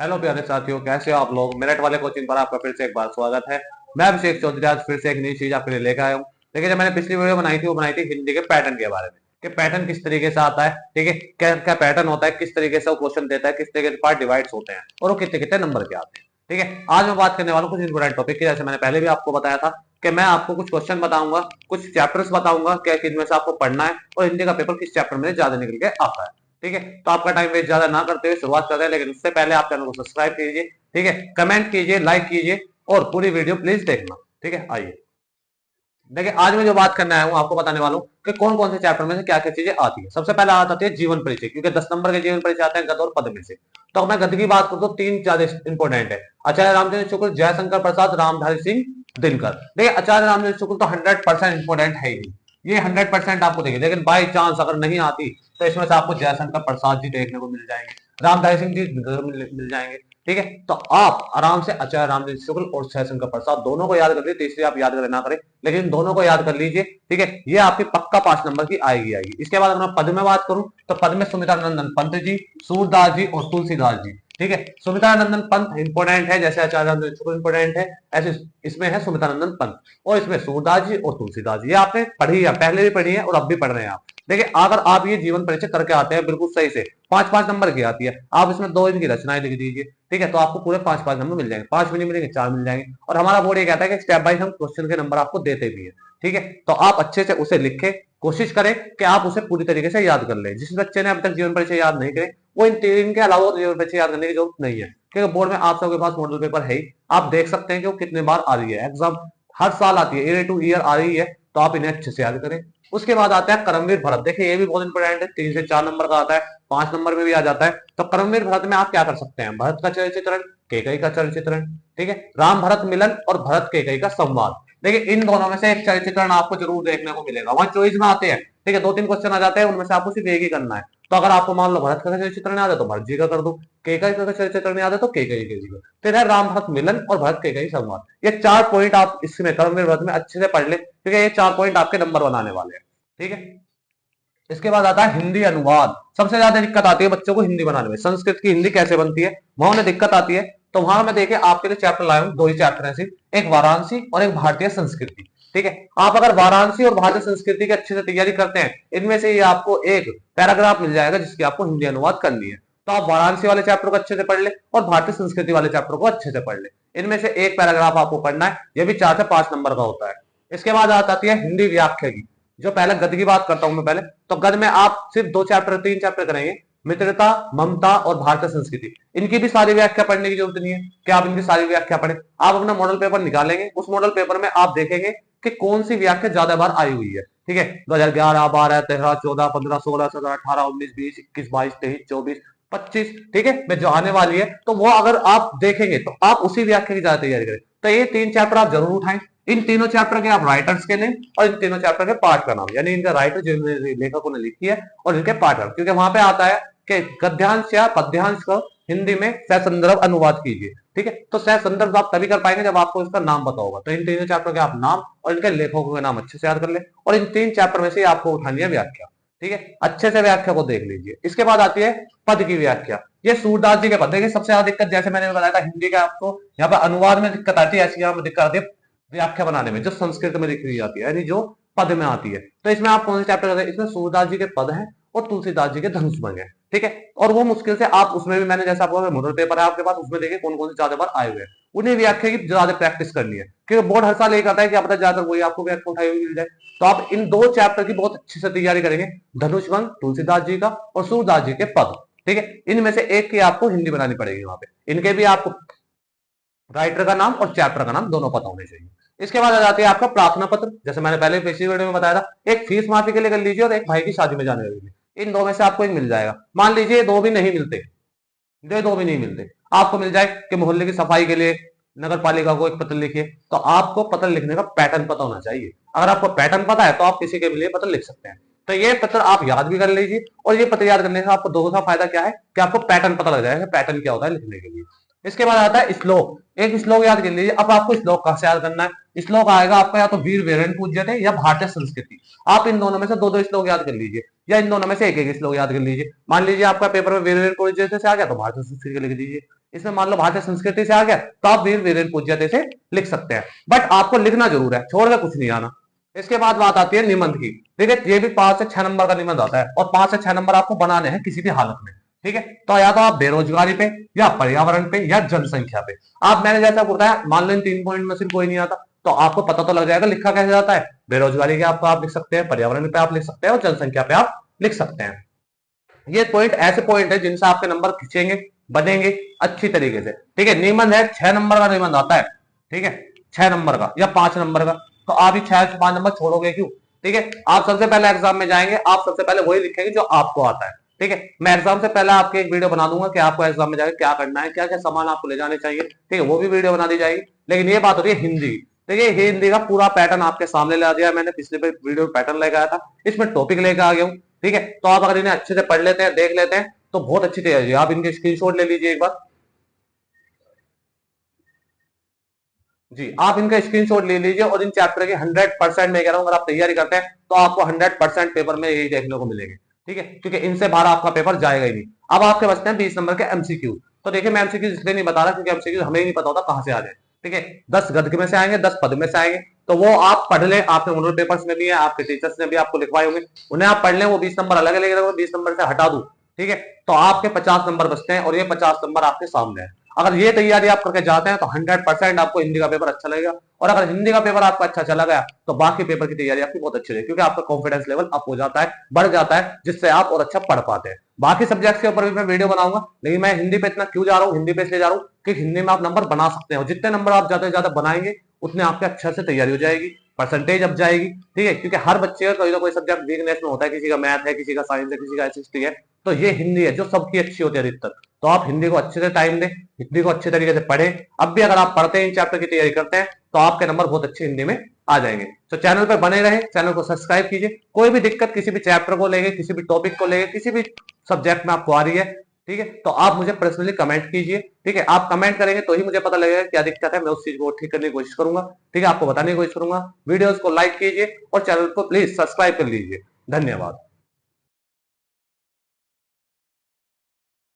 Hello प्यारे साथियों, कैसे हो आप लोग। मेरठ वाले कोचिंग पर आपका फिर से एक बार स्वागत है। मैं अभिषेक चौधरी आज फिर से एक नई चीज आपके लिए लेकर आया हूँ। देखिए, जब मैंने पिछली वीडियो बनाई थी वो बनाई थी हिंदी के पैटर्न के बारे में कि पैटर्न किस तरीके से आता है। ठीक है, क्या क्या पैटर्न होता है, किस तरीके से वो क्वेश्चन देता है, किस तरीके से पार्ट डिवाइड्स होते हैं और वो कितने कितने नंबर के आते हैं। ठीक है, आज मैं बात करने वाला हूँ कुछ इंपोर्टेंट टॉपिक की। जैसे मैंने पहले भी आपको बताया था कि मैं आपको कुछ क्वेश्चन बताऊंगा, कुछ चैप्टर्स बताऊंगा क्या इनमें से आपको पढ़ना है और हिंदी का पेपर किस चैप्टर में ज्यादा निकल के आता है। ठीक है, तो आपका टाइम वेस्ट ज्यादा ना करते हुए शुरुआत करते हैं, लेकिन उससे पहले आप चैनल को सब्सक्राइब कीजिए। ठीक है, कमेंट कीजिए, लाइक कीजिए और पूरी वीडियो प्लीज देखना। ठीक है, आइए देखिए, आज मैं जो बात करना है वो आपको बताने वाला हूँ कि कौन कौन से चैप्टर में से क्या क्या चीजें आती है। सबसे पहले आती है जीवन परिचय, क्योंकि 10 नंबर के जीवन परिचय आते हैं गद्य और पद में से। तो मैं गद्य की बात करूँ तो तीन ज्यादा इंपॉर्टेंट है: आचार्य रामचंद्र शुक्ल, जयशंकर प्रसाद, रामधारी सिंह दिनकर। देखिए, आचार्य रामचंद्र शुक्ल तो 100% इंपॉर्टेंट है ही, ये 100% आपको देखिए। लेकिन बाई चांस अगर नहीं आती तो इसमें से आपको जयशंकर प्रसाद जी देखने को मिल जाएंगे, रामधारी सिंह जी मिल जाएंगे। ठीक है, तो आप आराम से आचार्य रामचंद्र शुक्ल और जयशंकर प्रसाद दोनों को याद कर लीजिए। तीसरी आप याद करें ना करें, लेकिन दोनों को याद कर लीजिए। ठीक है, ये आपकी पक्का 5 नंबर की आएगी। इसके बाद अगर मैं पद में बात करूं तो पद में सुमित्रा नंदन पंत जी, सूरदास जी और तुलसीदास जी। ठीक है, सुमित्रा नंदन पंत इंपोर्टेंट है, जैसे आचार्य रामचंद्र शुक्ल इंपोर्टेंट है, ऐसे इसमें है सुमित्रा नंदन पंत और इसमें सूरदास जी और तुलसीदास जी। ये आपने पढ़ी है, पहले भी पढ़ी है और अब भी पढ़ रहे हैं आप। देखिए, अगर आप ये जीवन परिचय करके आते हैं बिल्कुल सही से, 5-5 नंबर की आती है, आप इसमें 2 इनकी रचनाएं लिख दीजिए। ठीक है, तो आपको पूरे 5-5 नंबर मिल जाएंगे। 5 भी नहीं मिलेंगे, 4 मिल जाएंगे। और हमारा बोर्ड ये कहता है कि स्टेप बाय हम क्वेश्चन के नंबर आपको देते भी है। ठीक है, तो आप अच्छे से उसे लिखें, कोशिश करें कि आप उसे पूरी तरीके से याद कर लें। जिस बच्चे ने अभी तक जीवन परिचय याद नहीं करे वो इन 3 के अलावा जीवन परिचय याद करने की जरूरत नहीं है, क्योंकि बोर्ड में आप सबके पास मॉडल पेपर है ही। आप देख सकते हैं कि वो कितने बार आ रही है, एग्जाम हर साल आती है, ईयर टू ईयर आ रही है। तो आप इन्हें अच्छे से याद करें। उसके बाद आता है कर्मवीर भरत। देखिए, ये भी बहुत इंपॉर्टेंट है, 3 से 4 नंबर का आता है, 5 नंबर में भी आ जाता है। तो कर्मवीर भरत में आप क्या कर सकते हैं: भरत का चरित्रण, केकई का चरित्रण। ठीक है, राम भरत मिलन और भरत केकई का संवाद। देखिए, इन दोनों में से एक चरित्रण आपको जरूर देखने को मिलेगा, वहां चॉइस में आते हैं। ठीक है, 2-3 क्वेश्चन आ जाते हैं, उनमें से आपको सिर्फ एक ही करना है। तो अगर आपको मान लो भरत का चरित्रण याद है तो भरत जी का कर दो, केकई का चरित्रण याद है तो केकई के जी का। फिर है राम भरत मिलन और भरत केकई संवाद। ये 4 पॉइंट आप इसमें कर्मवीर भरत में अच्छे से पढ़ ले, क्योंकि ये 4 पॉइंट आपके नंबर बनाने वाले हैं। ठीक है, इसके बाद आता है हिंदी अनुवाद। सबसे ज्यादा दिक्कत आती है बच्चों को हिंदी बनाने में, संस्कृत की हिंदी कैसे बनती है वहां उन्हें दिक्कत आती है। तो वहां मैं देखिए आपके लिए चैप्टर लाया हूं, 2 ही चैप्टर है सिर्फ, एक वाराणसी और एक भारतीय संस्कृति। ठीक है, आप अगर वाराणसी और भारतीय संस्कृति की अच्छे से तैयारी करते हैं, इनमें से ये आपको एक पैराग्राफ मिल जाएगा जिसकी आपको हिंदी अनुवाद करनी है। तो आप वाराणसी वाले चैप्टर को अच्छे से पढ़ ले और भारतीय संस्कृति वाले चैप्टर को अच्छे से पढ़ ले। इनमें से एक पैराग्राफ आपको पढ़ना है, यह भी 4 से 5 नंबर का होता है। इसके बाद आती है हिंदी व्याख्या की। जो पहले गद्य की बात करता हूं मैं पहले, तो गद्य में आप सिर्फ 2 चैप्टर 3 चैप्टर करेंगे: मित्रता, ममता और भारतीय संस्कृति। इनकी भी सारी व्याख्या पढ़ने की जरूरत नहीं है कि आप इनकी सारी व्याख्या पढ़ें। आप अपना मॉडल पेपर निकालेंगे, उस मॉडल पेपर में आप देखेंगे कि कौन सी व्याख्या ज्यादा बार आई हुई है। ठीक है, 2011, 12, 13, 14, 15, 16, 17, 18, 19, 20, 21, 22, 23, 24, 25। ठीक है, में जो आने वाली है तो वो अगर आप देखेंगे तो आप उसी व्याख्या की ज्यादा तैयारी करें। तो ये 3 चैप्टर आप जरूर उठाएं। इन तीनों चैप्टर के आप राइटर्स के नेम और इन तीनों चैप्टर के पार्ट का नाम, यानी इनका राइटर जो लेखकों ने लिखी है और इनके पार्ट का, क्योंकि वहां पे आता है कि गद्यांश या पद्यांश को हिंदी में सह अनुवाद कीजिए। ठीक है, तो सह आप तभी कर पाएंगे जब आपको इसका नाम पता होगा। तो इन तीनों चैप्टर के आप नाम और इनके लेखकों के नाम अच्छे से याद कर ले और इन 3 चैप्टर में से आपको उठानी है व्याख्या। ठीक है, अच्छे से व्याख्या को देख लीजिए। इसके बाद आती है पद की व्याख्या। ये सूरदास जी के पद। देखिए, सबसे ज्यादा दिक्कत जैसे मैंने बताया था हिंदी का आपको यहाँ पर अनुवाद में दिक्कत आती है, ऐसी यहाँ पर दिक्कत आती है व्याख्या बनाने में जो संस्कृत में लिखी जाती है, यानी जो पद में आती है। तो इसमें आप कौन से चैप्टर करते हैं? इसमें सूरदास जी के पद हैं और तुलसीदास जी के धनुष्भंग है। ठीक है, और वो मुश्किल से आप उसमें भी मैंने जैसा आपको मॉडल पेपर है आपके पास, उसमें देखिए कौन कौन से ज्यादा बार आए हुए हैं। उन्हें व्याख्या की ज्यादा प्रैक्टिस करनी है, क्योंकि बोर्ड हर साल ये कहता है कि आप ज्यादातर वही आपको व्याख्या उठाई हुई मिल जाए। तो आप इन 2 चैप्टर की बहुत अच्छे से तैयारी करेंगे: धनुष्भंग तुलसीदास जी का और सूरदास जी के पद। ठीक है, इनमें से एक की आपको हिंदी बनानी पड़ेगी वहां पे। इनके भी आपको राइटर का नाम और चैप्टर का नाम दोनों पता होने चाहिए। इसके बाद आ जाती है आपका प्रार्थना पत्र। जैसे मैंने पहले पिछली वीडियो में बताया था, एक फीस माफी के लिए कर लीजिए और एक भाई की शादी में जाने के लिए। इन 2 में से आपको एक मिल जाएगा। मान लीजिए 2 भी नहीं मिलते, 2 भी नहीं मिलते, आपको मिल जाए कि मोहल्ले की सफाई के लिए नगर पालिका को एक पत्र लिखिए। तो आपको पत्र लिखने का पैटर्न पता होना चाहिए। अगर आपको पैटर्न पता है तो आप किसी के लिए पत्र लिख सकते हैं। तो ये पत्र आप याद भी कर लीजिए, और ये पत्र याद करने से आपको दूसरा फायदा क्या है कि आपको पैटर्न पता लग जाएगा, पैटर्न क्या होता है लिखने के लिए। इसके बाद आता है श्लोक। एक श्लोक याद कर लीजिए। अब आपको श्लोक कहां से याद करना है? श्लोक आएगा आपका या तो वीर वेरेन पूज्यते या भारतीय संस्कृति। आप इन दोनों में से दो दो श्लोक याद कर लीजिए, या इन दोनों में से एक एक श्लोक याद कर लीजिए। मान लीजिए आपका पेपर में वीर वेरेन पूज्यते से आ गया तो भारतीय संस्कृति लिख दीजिए। इसमें मान लो भारतीय संस्कृति से आ गया तो आप वीर वेरेन पूज्यते से लिख सकते हैं। बट आपको लिखना जरूर है, छोड़ के कुछ नहीं आना। इसके बाद बात आती है निबंध की। ठीक है, ये भी 5 से 6 नंबर का निबंध आता है और 5 से 6 नंबर आपको बनाने हैं किसी भी हालत में। ठीक है, तो या तो आप बेरोजगारी पे या पर्यावरण पे या जनसंख्या पे। आप मैंने जैसा बताया, मान लो इन 3 पॉइंट में से कोई नहीं आता तो आपको पता तो लग जाएगा लिखा कैसे जाता है। बेरोजगारी के आप लिख सकते हैं, पर्यावरण पे आप लिख सकते हैं और जनसंख्या पे आप लिख सकते हैं। ये पॉइंट ऐसे पॉइंट है जिनसे आपके नंबर खींचेंगे, बनेंगे अच्छी तरीके से। ठीक है, निबंध है 6 नंबर का निबंध आता है। ठीक है, 6 नंबर का या 5 नंबर का, तो आप ही 6 से 5 नंबर छोड़ोगे क्यों? ठीक है, आप सबसे पहले एग्जाम में जाएंगे, आप सबसे पहले वही लिखेंगे जो आपको आता है। ठीक है, मैं एग्जाम से पहले आपके एक वीडियो बना दूंगा कि आपको एग्जाम में जाकर क्या करना है, क्या क्या सामान आपको ले जाने चाहिए। ठीक है, वो भी वीडियो बना दी जाएगी। लेकिन ये बात हो रही है हिंदी। देखिए, हिंदी का पूरा पैटर्न आपके सामने ला दिया मैंने, पिछले वीडियो में पैटर्न लेकर आया था, इसमें टॉपिक लेकर आ गया हूँ। ठीक है, तो आप अगर इन्हें अच्छे से पढ़ लेते हैं, देख लेते हैं, तो बहुत अच्छी तैयारी है। आप इनके स्क्रीनशॉट ले लीजिए एक बार। जी, आप इनका स्क्रीनशॉट ले लीजिए और इन चैप्टर के 100% मैं कह रहा हूं, अगर आप तैयारी करते हैं तो आपको 100% पेपर में यही देखने को मिलेंगे। ठीक है, क्योंकि इनसे बाहर आपका पेपर जाएगा ही नहीं। अब आपके बचते हैं 20 नंबर के एमसीक्यू। तो देखिए, मैं एमसीक्यू इसलिए नहीं बता रहा क्योंकि एमसीक्यू हमें ही नहीं पता होता कहां से आ जाए। ठीक है, 10 गद्य में से आएंगे, 10 पद में से आएंगे, तो वो आप पढ़ लें। आपके मॉडल पेपर्स में भी है, आपके टीचर्स ने भी आपको लिखवाए होंगे, उन्हें आप पढ़ लें। वो 20 नंबर अलग है, लेकिन 20 नंबर से हटा दूं, ठीक है, तो आपके 50 नंबर बचते हैं और ये 50 नंबर आपके सामने है। अगर ये तैयारी आप करके जाते हैं तो 100% आपको हिंदी का पेपर अच्छा लगेगा। और अगर हिंदी का पेपर आपका अच्छा चला गया तो बाकी पेपर की तैयारी आपकी बहुत अच्छी रहेगी, क्योंकि आपका कॉन्फिडेंस लेवल अप हो जाता है, बढ़ जाता है, जिससे आप और अच्छा पढ़ पाते हैं। बाकी सब्जेक्ट के ऊपर भी मैं वीडियो बनाऊंगा, लेकिन मैं हिंदी पे इतना क्यों जा रहा हूँ, हिंदी पे इसलिए जा रहा हूँ कि हिंदी में आप नंबर बना सकते हैं। जितने नंबर आप ज्यादा से ज्यादा बनाएंगे उतने आपके अच्छे से तैयारी हो जाएगी, परसेंटेज अब जाएगी। ठीक है, क्योंकि हर बच्चे का कोई ना कोई सब्जेक्ट वीकनेस में होता है, किसी का मैथ है, किसी का साइंस है, किसी का एसएसटी है, तो ये हिंदी है जो सबकी अच्छी होती है अधिकतर। तो आप हिंदी को अच्छे से टाइम दें, हिंदी को अच्छे तरीके से पढ़ें। अब भी अगर आप पढ़ते हैं, इन चैप्टर की तैयारी करते हैं, तो आपके नंबर बहुत अच्छे हिंदी में आ जाएंगे। तो चैनल पर बने रहे, चैनल को सब्सक्राइब कीजिए। कोई भी दिक्कत किसी भी चैप्टर को लेके, किसी भी टॉपिक को लेके, किसी भी सब्जेक्ट में आपको आ रही है, ठीक है, तो आप मुझे पर्सनली कमेंट कीजिए। ठीक है, आप कमेंट करेंगे तो ही मुझे पता लगेगा क्या दिक्कत है, मैं उस चीज को ठीक करने की कोशिश करूंगा। ठीक है, आपको बताने की कोशिश करूंगा। वीडियोस को लाइक कीजिए और चैनल को प्लीज सब्सक्राइब कर लीजिए। धन्यवाद।